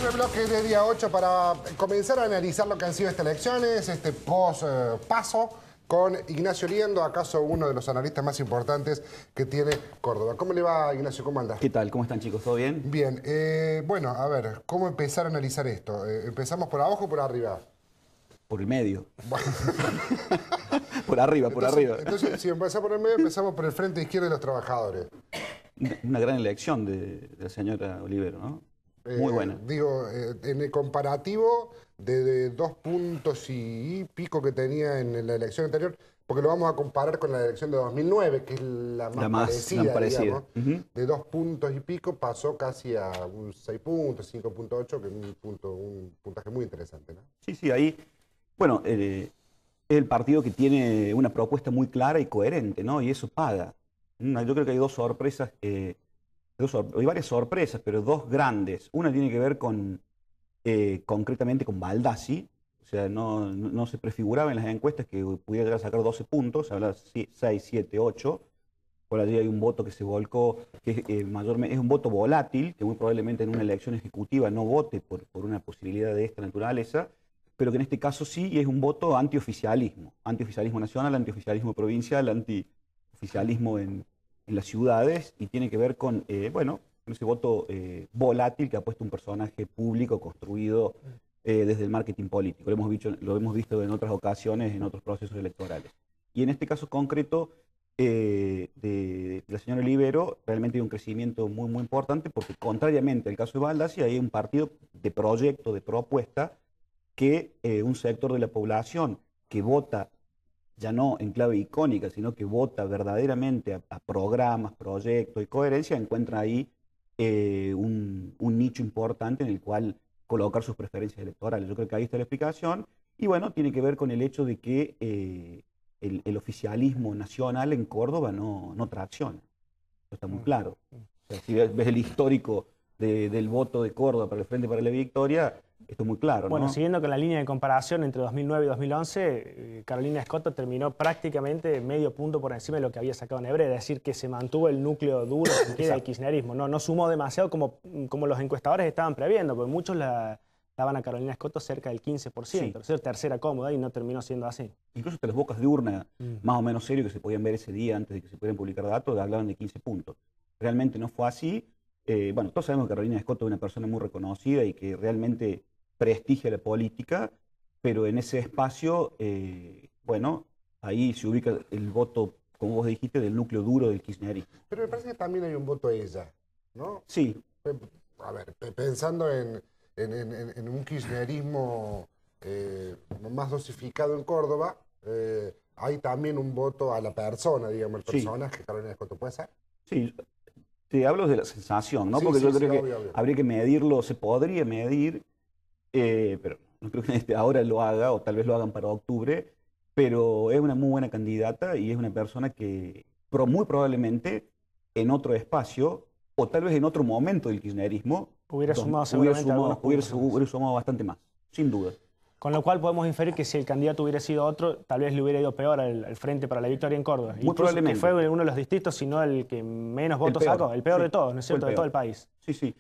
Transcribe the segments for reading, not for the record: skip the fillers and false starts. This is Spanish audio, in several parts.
en el bloque de día 8 para comenzar a analizar lo que han sido estas elecciones, este post-paso con Ignacio Liendo, acaso uno de los analistas más importantes que tiene Córdoba. ¿Cómo le va, Ignacio? ¿Cómo anda? ¿Qué tal? ¿Cómo están, chicos? ¿Todo bien? Bien. Bueno, a ver, ¿cómo empezar a analizar esto? ¿Empezamos por abajo o por arriba? Por el medio. Bueno. Por arriba, por arriba. Entonces, si empezamos por el medio, empezamos por el frente izquierdo de los trabajadores. Una gran elección de la señora Olivero, ¿no? Muy buena. Digo, en el comparativo de 2 puntos y pico que tenía en la elección anterior, porque lo vamos a comparar con la elección de 2009, que es la más parecida. Digamos, de 2 puntos y pico pasó casi a un 6 puntos, 5.8, que es un puntaje muy interesante, ¿no? Sí, sí, ahí, bueno, es el partido que tiene una propuesta muy clara y coherente, ¿no? Y eso paga. Yo creo que hay dos sorpresas, hay varias sorpresas, pero dos grandes. Una tiene que ver con, concretamente con Baldassi. O sea, no se prefiguraba en las encuestas que pudiera llegar a sacar 12 puntos, se hablaba 6, 7, 8. Por allí hay un voto que se volcó, que mayormente es un voto volátil, que muy probablemente en una elección ejecutiva no vote por una posibilidad de esta naturaleza, pero que en este caso sí, y es un voto antioficialismo. Antioficialismo nacional, antioficialismo provincial, antioficialismo en las ciudades, y tiene que ver con, bueno, ese voto volátil que ha puesto un personaje público construido desde el marketing político. Lo hemos visto en otras ocasiones, en otros procesos electorales. Y en este caso concreto de la señora Olivero, realmente hay un crecimiento muy, muy importante, porque contrariamente al caso de Baldassi, hay un partido de proyecto, de propuesta, que un sector de la población que vota ya no en clave icónica, sino que vota verdaderamente a programas, proyectos y coherencia, encuentra ahí un nicho importante en el cual colocar sus preferencias electorales. Yo creo que ahí está la explicación. Y bueno, tiene que ver con el hecho de que el oficialismo nacional en Córdoba no tracciona. Eso está muy claro. O sea, si ves el histórico del voto de Córdoba para el Frente para la Victoria, esto es muy claro, ¿no? Bueno, siguiendo con la línea de comparación entre 2009 y 2011, Carolina Escoto terminó prácticamente medio punto por encima de lo que había sacado Nebrera, es decir, que se mantuvo el núcleo duro que queda del kirchnerismo. No sumó demasiado como los encuestadores estaban previendo, porque muchos daban a Carolina Escoto cerca del 15%, sí. Es decir, tercera cómoda, y no terminó siendo así. Incluso hasta las bocas de urna, más o menos serio, que se podían ver ese día antes de que se pudieran publicar datos, hablaban de 15 puntos. Realmente no fue así. Bueno, todos sabemos que Carolina Escoto es una persona muy reconocida y que realmente prestigia la política, pero en ese espacio, bueno, ahí se ubica el voto, como vos dijiste, del núcleo duro del kirchnerismo. Pero me parece que también hay un voto a ella, ¿no? Sí. A ver, pensando en un kirchnerismo más dosificado en Córdoba, hay también un voto a la persona, digamos, el personaje, sí. Carolina Escoto, ¿puede ser? Sí, te hablo de la sensación, ¿no? Sí, porque sí, yo creo que obvio. Habría que medirlo, se podría medir, pero no creo que ahora lo haga, o tal vez lo hagan para octubre, pero es una muy buena candidata y es una persona que muy probablemente en otro espacio, o tal vez en otro momento del kirchnerismo, hubiera sumado bastante más, sin duda. Con lo cual podemos inferir que si el candidato hubiera sido otro, tal vez le hubiera ido peor al Frente para la Victoria en Córdoba. Muy probablemente. Que fue uno de los distritos, sino el que menos votos sacó, el peor de todos, ¿no es cierto?, de todo el país. Sí, sí.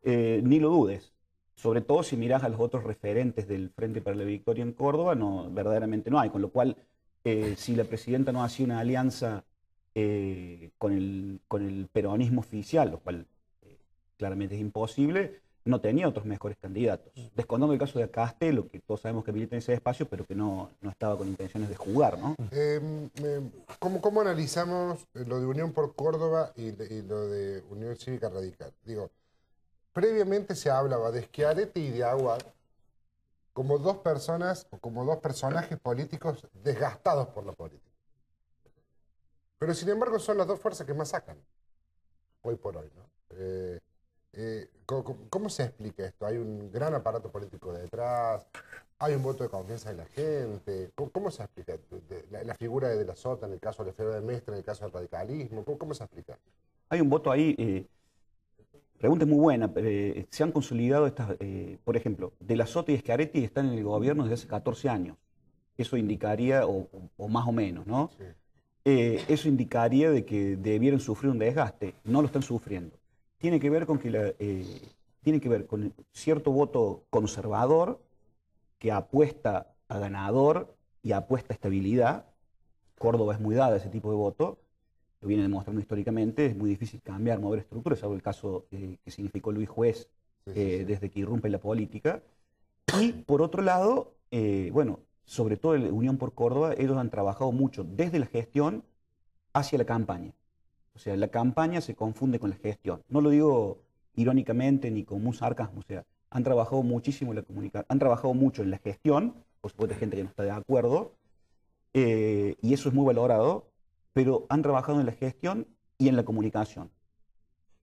Ni lo dudes. Sobre todo si mirás a los otros referentes del Frente para la Victoria en Córdoba, verdaderamente no hay. Con lo cual, si la presidenta no hacía una alianza con el peronismo oficial, lo cual claramente es imposible, no tenía otros mejores candidatos. Descontando el caso de Castelo, que todos sabemos que milita en ese espacio, pero que no estaba con intenciones de jugar, ¿no? ¿Cómo analizamos lo de Unión por Córdoba y lo de Unión Cívica Radical? Digo, previamente se hablaba de Schiaretti y de Aguad como dos personas o como dos personajes políticos desgastados por la política. Pero sin embargo son las dos fuerzas que más sacan hoy por hoy, ¿no? ¿Cómo se explica esto? ¿Hay un gran aparato político detrás? ¿Hay un voto de confianza de la gente? ¿Cómo se explica la figura de la Sota en el caso de Alfredo de Mestre, en el caso del radicalismo? ¿Cómo se explica? Hay un voto ahí, pregunta muy buena, se han consolidado estas, por ejemplo, de la Sota y Schiaretti están en el gobierno desde hace 14 años. Eso indicaría, o más o menos, ¿no? Sí. Eso indicaría de que debieran sufrir un desgaste. No lo están sufriendo. Tiene que ver con que tiene que ver con cierto voto conservador que apuesta a ganador y apuesta a estabilidad. Córdoba es muy dada a ese tipo de voto, lo viene demostrando históricamente, es muy difícil cambiar, mover estructuras, salvo el caso que significó Luis Juez desde que irrumpe la política. Y por otro lado, bueno, sobre todo en Unión por Córdoba, ellos han trabajado mucho desde la gestión hacia la campaña. O sea, la campaña se confunde con la gestión. No lo digo irónicamente ni como un sarcasmo, o sea, han trabajado muchísimo en la comunicación, han trabajado mucho en la gestión, por supuesto hay gente que no está de acuerdo, y eso es muy valorado, pero han trabajado en la gestión y en la comunicación.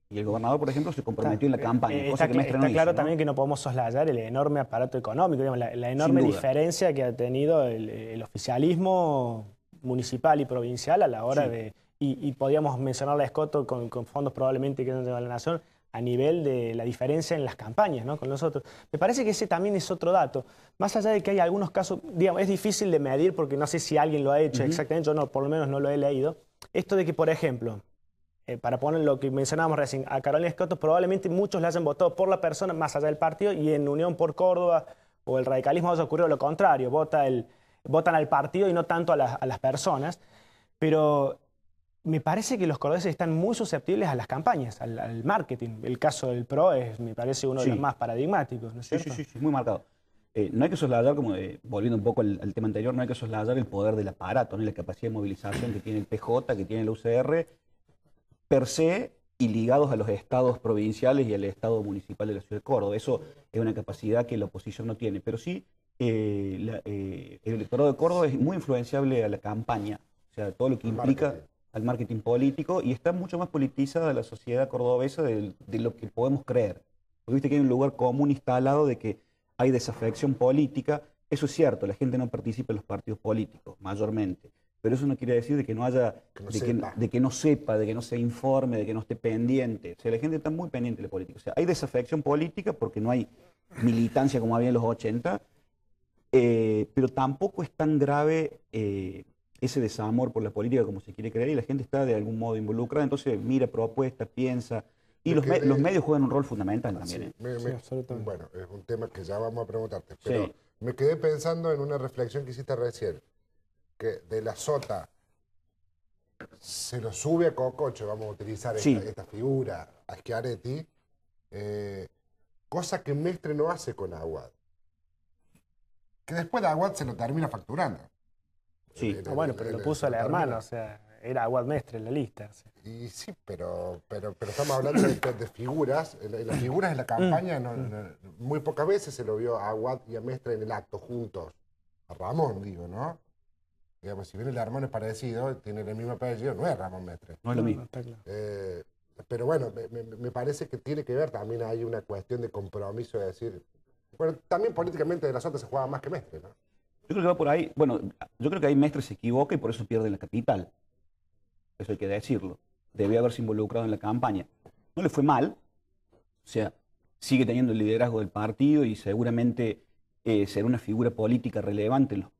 Y el gobernador, por ejemplo, se comprometió en la campaña, cosa que Mestre no hizo, claro, ¿no? también que no podemos soslayar el enorme aparato económico, digamos, la enorme diferencia que ha tenido el oficialismo municipal y provincial a la hora de... Y podíamos mencionar a Escoto con fondos probablemente que no de la Nación, a nivel de la diferencia en las campañas, ¿no? Con nosotros. Me parece que ese también es otro dato. Más allá de que hay algunos casos, digamos, es difícil de medir porque no sé si alguien lo ha hecho exactamente, yo no, por lo menos no lo he leído. Esto de que, por ejemplo, para poner lo que mencionábamos recién, a Carolina Escoto probablemente muchos le hayan votado por la persona más allá del partido y en Unión por Córdoba o el radicalismo haya ocurrido lo contrario, votan al partido y no tanto a las personas, pero me parece que los cordobeses están muy susceptibles a las campañas, al marketing. El caso del PRO me parece uno de los más paradigmáticos, ¿no es cierto? Sí, muy marcado. No hay que soslayar, como volviendo un poco al tema anterior, no hay que soslayar el poder del aparato, ¿no? La capacidad de movilización que tiene el PJ, que tiene el UCR, per se, y ligados a los estados provinciales y al estado municipal de la ciudad de Córdoba. Eso es una capacidad que la oposición no tiene. Pero sí, el electorado de Córdoba es muy influenciable a la campaña, o sea, todo lo que implica al marketing político, y está mucho más politizada la sociedad cordobesa de lo que podemos creer. Porque viste que hay un lugar común instalado de que hay desafección política. Eso es cierto, la gente no participa en los partidos políticos, mayormente. Pero eso no quiere decir de que no haya, de que no sepa, de que no se informe, de que no esté pendiente. O sea, la gente está muy pendiente de la política. O sea, hay desafección política porque no hay militancia como había en los 80, pero tampoco es tan grave ese desamor por la política como se quiere creer, y la gente está de algún modo involucrada, entonces mira propuestas, piensa, y los medios juegan un rol fundamental también. Absolutamente. Bueno, es un tema que ya vamos a preguntarte, pero me quedé pensando en una reflexión que hiciste recién, que de la Sota se lo sube a Cococho, vamos a utilizar esta figura, a Schiaretti, cosa que Mestre no hace con Aguad. Que después de Aguad se lo termina facturando. Sí. Bueno, pero lo puso el hermano, o sea, era Aguad Mestre en la lista. Sí. Y sí, pero estamos hablando de figuras. Las figuras de la campaña, muy pocas veces se lo vio a Aguad y a Mestre en el acto juntos. A Ramón, digo, ¿no? Digamos, si bien el hermano es parecido, tiene el mismo apellido, no es Ramón Mestre. No es lo mismo. Pero bueno, me parece que tiene que ver, también hay una cuestión de compromiso de decir... Bueno, también políticamente de la Sota se juega más que Mestre, ¿no? Yo creo que va por ahí, bueno, yo creo que ahí Mestre se equivoca y por eso pierde la capital. Eso hay que decirlo. Debió haberse involucrado en la campaña. No le fue mal, o sea, sigue teniendo el liderazgo del partido y seguramente será una figura política relevante en los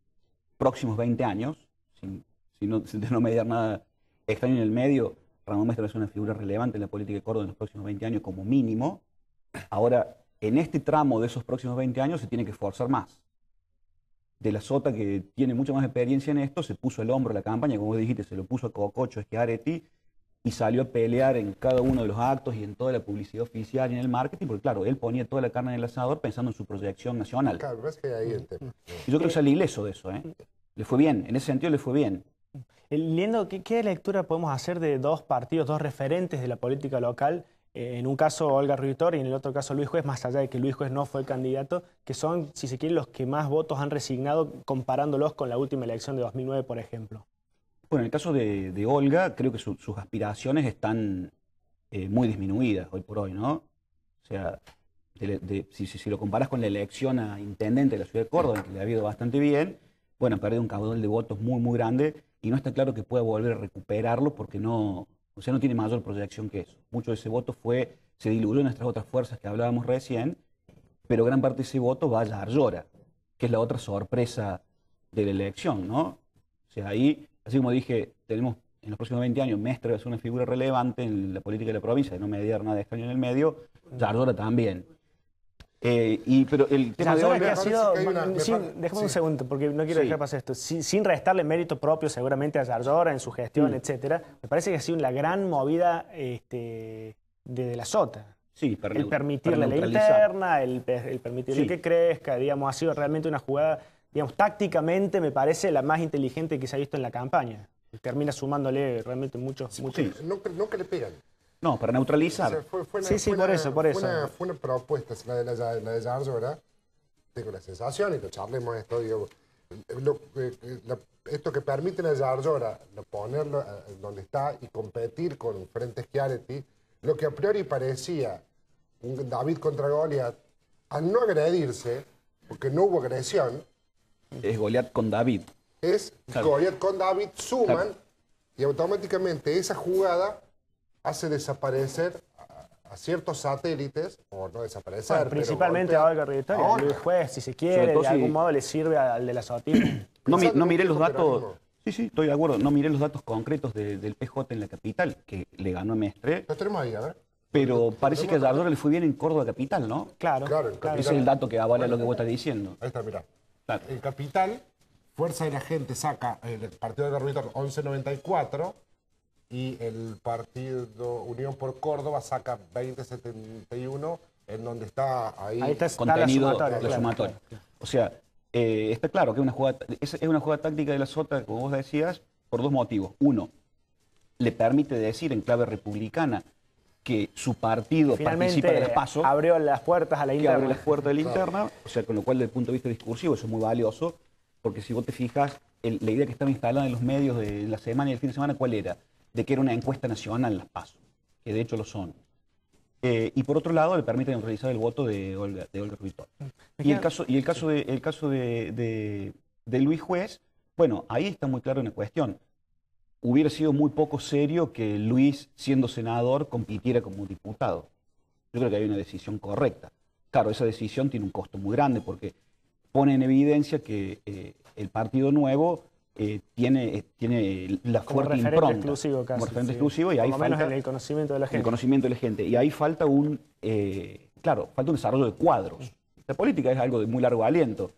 próximos 20 años, si no mediar nada extraño en el medio. Ramón Mestre es una figura relevante en la política de Córdoba en los próximos 20 años como mínimo. Ahora, en este tramo de esos próximos 20 años se tiene que esforzar más. De la Sota, que tiene mucha más experiencia en esto, se puso el hombro a la campaña, como dijiste, se lo puso a Cococho, a Schiaretti, y salió a pelear en cada uno de los actos y en toda la publicidad oficial y en el marketing, porque claro, él ponía toda la carne en el asador pensando en su proyección nacional. Claro, es que ahí el tema. Y yo creo que sale ileso de eso, ¿eh? Le fue bien, en ese sentido le fue bien. Liendo, ¿qué lectura podemos hacer de dos partidos, dos referentes de la política local? En un caso Olga Ruitor y en el otro caso Luis Juez, más allá de que Luis Juez no fue el candidato, que son, si se quiere, los que más votos han resignado comparándolos con la última elección de 2009, por ejemplo. Bueno, en el caso de Olga, creo que sus aspiraciones están muy disminuidas hoy por hoy, ¿no? O sea, si lo comparas con la elección a intendente de la ciudad de Córdoba, en que le ha ido bastante bien, bueno, ha perdido un caudal de votos muy grande y no está claro que pueda volver a recuperarlo porque no... O sea, no tiene mayor proyección que eso. Mucho de ese voto se diluyó en nuestras otras fuerzas que hablábamos recién, pero gran parte de ese voto va a Arllora, que es la otra sorpresa de la elección, ¿no? O sea, ahí, así como dije, tenemos en los próximos 20 años Mestre va a ser una figura relevante en la política de la provincia, de no mediar nada extraño en el medio, Yardora también. Pero el tema de Yardora Olga... que ha sido, déjame un segundo, porque no quiero dejar pasar esto, sin restarle mérito propio seguramente a Yardora en su gestión, etcétera, me parece que ha sido la gran movida de la Sota. Sí, el permitirle la interna, el permitirle que crezca, digamos, ha sido realmente una jugada, digamos, tácticamente me parece la más inteligente que se ha visto en la campaña. Termina sumándole realmente mucho. Sí, no que le pegan. No, para neutralizar. O sea, por eso. Fue una propuesta, la de Yardora. Tengo la sensación, y lo charlemos esto, digo, esto que permite a Yardora ponerlo donde está y competir con Frente Schiaretti, lo que a priori parecía un David contra Goliat, al no agredirse, porque no hubo agresión, es Goliat con David. Es Goliat con David, suman, y automáticamente esa jugada hace desaparecer a ciertos satélites, o no desaparecer, bueno, principalmente a Olga Riditoria, Luis Juez, si se quiere, de algún modo le sirve al de la Sotismo. No miré los datos. Sí, estoy de acuerdo. No miré los datos concretos del PJ en la capital, que le ganó a Mestre. Lo tenemos ahí, a ver. Pero parece que a Yardora le fue bien en Córdoba capital, ¿no? Claro. Ese es el dato que avala lo que vos estás diciendo. Ahí está, mirá. Claro. En capital, Fuerza de la Gente saca el partido de Garruitor 11.94 y el partido Unión por Córdoba saca 20.71, en donde está ahí está contenido la sumatoria. O sea, está claro que es una jugada táctica de la Sota, como vos decías, por dos motivos. Uno, le permite decir en clave republicana que su partido finalmente participa de las PASO. Abrió las puertas a la interna. Que abre las puertas de la interna, o sea, con lo cual desde el punto de vista discursivo eso es muy valioso, porque si vos te fijas, la idea que estaba instalada en los medios de la semana y el fin de semana, ¿cuál era? De que era una encuesta nacional las PASO, que de hecho lo son. Y por otro lado, le permite neutralizar el voto de Olga Riditoria. Y el caso de Luis Juez, bueno, ahí está muy claro una cuestión. Hubiera sido muy poco serio que Luis, siendo senador, compitiera como diputado. Yo creo que hay una decisión correcta. Claro, esa decisión tiene un costo muy grande porque pone en evidencia que el Partido Nuevo tiene la como fuerte referente impronta. Exclusivo casi, como referente exclusivo. Y ahí por lo menos falta en el conocimiento de la gente. el conocimiento de la gente. Y ahí falta falta un desarrollo de cuadros. La política es algo de muy largo aliento.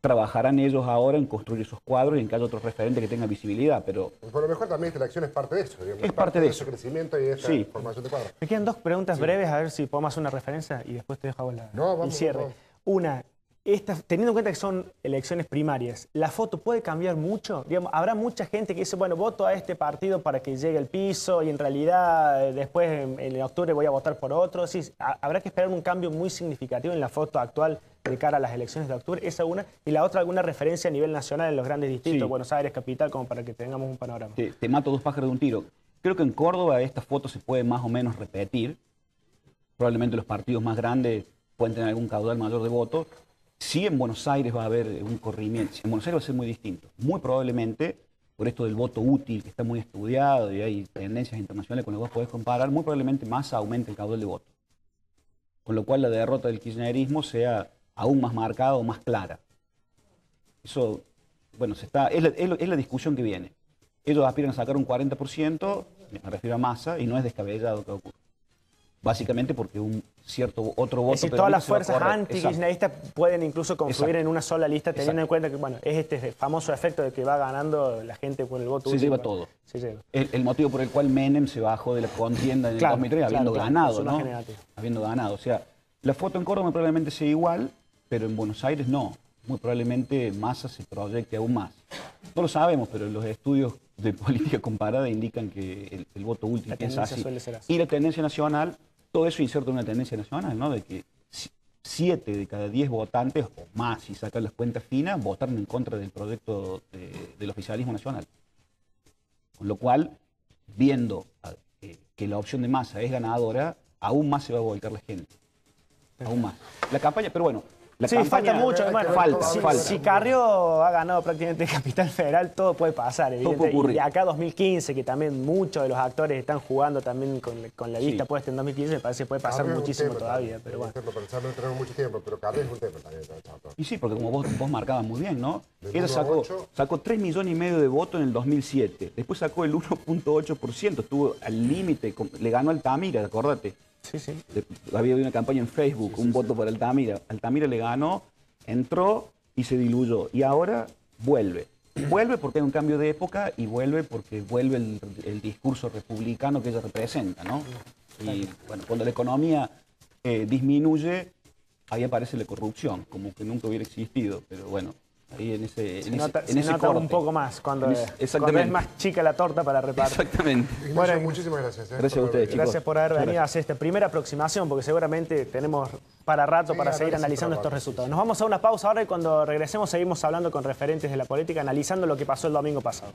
Trabajarán ellos ahora en construir esos cuadros y en que haya otro referente que tenga visibilidad, pero... Por lo mejor también esta elección es parte de eso, digamos. Es parte de eso. Crecimiento y esta formación de cuadros. Me quedan dos preguntas breves, a ver si podemos hacer una referencia y después te dejo el cierre. Vamos. Una, teniendo en cuenta que son elecciones primarias, ¿la foto puede cambiar mucho? Digamos, habrá mucha gente que dice, bueno, voto a este partido para que llegue al piso y en realidad después en octubre voy a votar por otro. Sí, habrá que esperar un cambio muy significativo en la foto actual de cara a las elecciones de octubre. Esa una. Y la otra, alguna referencia a nivel nacional en los grandes distritos, Buenos Aires, capital, como para que tengamos un panorama. Te mato dos pájaros de un tiro. Creo que en Córdoba esta foto se puede más o menos repetir. Probablemente los partidos más grandes pueden tener algún caudal mayor de votos. Sí, en Buenos Aires va a haber un corrimiento. En Buenos Aires va a ser muy distinto. Muy probablemente, por esto del voto útil, que está muy estudiado y hay tendencias internacionales con las que vos podés comparar, muy probablemente más aumente el caudal de votos. Con lo cual la derrota del kirchnerismo sea aún más marcada o más clara. Eso, bueno, es la discusión que viene. Ellos aspiran a sacar un 40%, me refiero a Massa, y no es descabellado que ocurra. Básicamente porque un cierto otro voto... Es decir, todas las fuerzas anti-kirchneristas pueden incluso confluir en una sola lista, teniendo en cuenta que, bueno, es este famoso efecto de que va ganando la gente por el voto útil. Se lleva todo. Se lleva. El motivo por el cual Menem se bajó de la contienda en el 2003, habiendo ganado, ¿no? Habiendo ganado. O sea, la foto en Córdoba probablemente sea igual, pero en Buenos Aires no. Muy probablemente Massa se proyecte aún más. No lo sabemos, pero los estudios de política comparada indican que el voto útil es así. Suele ser así. Y la tendencia nacional, todo eso inserta una tendencia nacional, ¿no? De que 7 de cada 10 votantes, o más, si sacan las cuentas finas, votaron en contra del proyecto del oficialismo nacional. Con lo cual, viendo que la opción de Massa es ganadora, aún más se va a volcar la gente. Aún más. La campaña, pero bueno, La Sí, campaña- falta mucho. Bueno, falta, si, falta. si Carrió ha ganado prácticamente Capital Federal, todo puede pasar, puede evidentemente. ocurrir. Y acá 2015, que también muchos de los actores están jugando también con la vista Sí. puesta en 2015, me parece que puede pasar Carrió es un muchísimo tema todavía. también. Pero bueno. Para pensar, no tenemos mucho tiempo, pero Carrió es un tema también. Y sí, porque como vos marcabas muy bien, ¿no? Del Ella 1 a sacó, 8. sacó 3,5 millones de votos en el 2007. Después sacó el 1,8%. Estuvo al límite. Le ganó a Altamira, acordate. Sí, sí. Había una campaña en Facebook, un voto por Altamira. Altamira le ganó, entró y se diluyó. Y ahora vuelve. Vuelve porque hay un cambio de época y vuelve porque vuelve el discurso republicano que ella representa, ¿no? Y bueno, cuando la economía disminuye, ahí aparece la corrupción, como que nunca hubiera existido. Pero bueno, ahí en ese, Se en nota, ese, en se ese nota corte. un poco más cuando, En ese- cuando exactamente. es más chica la torta para repartir. Exactamente. Ignacio, Bueno, muchísimas gracias. Gracias a por ustedes, haber chicos. Gracias por haber Muchas venido a hacer esta primera aproximación, porque seguramente tenemos para rato Sí, para seguir análisis analizando para estos rato, resultados. sí, sí. Nos vamos a una pausa ahora y cuando regresemos seguimos hablando con referentes de la política, analizando lo que pasó el domingo pasado.